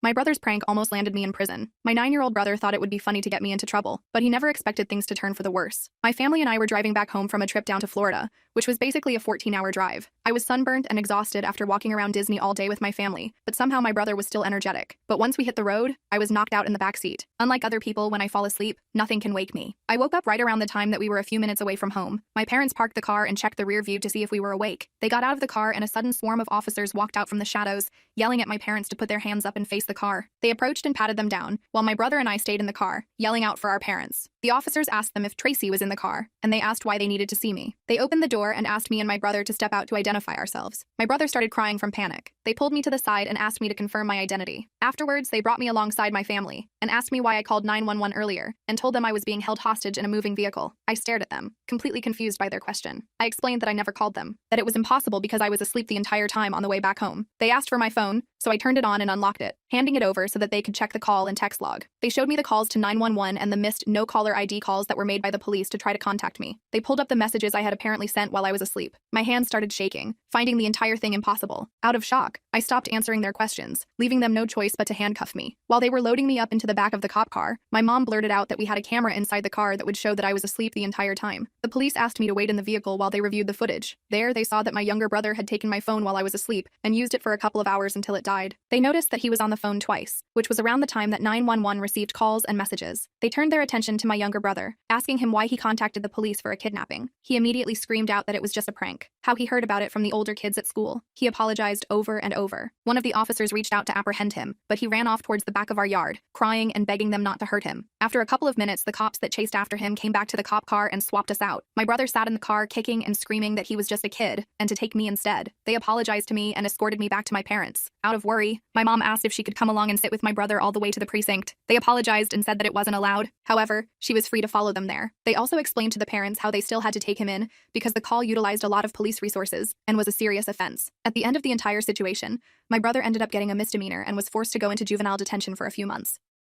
My brother's prank almost landed me in prison. My 9-year-old brother thought it would be funny to get me into trouble, but he never expected things to turn for the worse. My family and I were driving back home from a trip down to Florida, which was basically a 14-hour drive. I was sunburned and exhausted after walking around Disney all day with my family, but somehow my brother was still energetic. But once we hit the road, I was knocked out in the backseat. Unlike other people, when I fall asleep, nothing can wake me. I woke up right around the time that we were a few minutes away from home. My parents parked the car and checked the rear view to see if we were awake. They got out of the car and a sudden swarm of officers walked out from the shadows, yelling at my parents to put their hands up and face the car. They approached and patted them down, while my brother and I stayed in the car, yelling out for our parents. The officers asked them if Tracy was in the car, and they asked why they needed to see me. They opened the door and asked me and my brother to step out to identify ourselves. My brother started crying from panic. They pulled me to the side and asked me to confirm my identity. Afterwards, they brought me alongside my family and asked me why I called 911 earlier and told them I was being held hostage in a moving vehicle. I stared at them, completely confused by their question. I explained that I never called them, that it was impossible because I was asleep the entire time on the way back home. They asked for my phone, so I turned it on and unlocked it, handing it over so that they could check the call and text log. They showed me the calls to 911 and the missed no-caller ID calls that were made by the police to try to contact me. They pulled up the messages I had apparently sent while I was asleep. My hands started shaking, finding the entire thing impossible. Out of shock, I stopped answering their questions, leaving them no choice but to handcuff me. While they were loading me up into the back of the cop car, my mom blurted out that we had a camera inside the car that would show that I was asleep the entire time. The police asked me to wait in the vehicle while they reviewed the footage. There, they saw that my younger brother had taken my phone while I was asleep and used it for a couple of hours until it died. They noticed that he was on the phone twice, which was around the time that 911 received calls and messages. They turned their attention to my younger brother, asking him why he contacted the police for a kidnapping. He immediately screamed out that it was just a prank, how he heard about it from the older kids at school. He apologized over and over. One of the officers reached out to apprehend him, but he ran off towards the back of our yard, crying and begging them not to hurt him. After a couple of minutes, the cops that chased after him came back to the cop car and swapped us out. My brother sat in the car kicking and screaming that he was just a kid and to take me instead. They apologized to me and escorted me back to my parents. Out of worry, my mom asked if she could come along and sit with my brother all the way to the precinct. They apologized and said that it wasn't allowed. However, she was free to follow them there. They also explained to the parents how they still had to take him in because the call utilized a lot of police resources and was a serious offense. At the end of the entire situation, my brother ended up getting a misdemeanor and was forced to go into juvenile detention for a few months.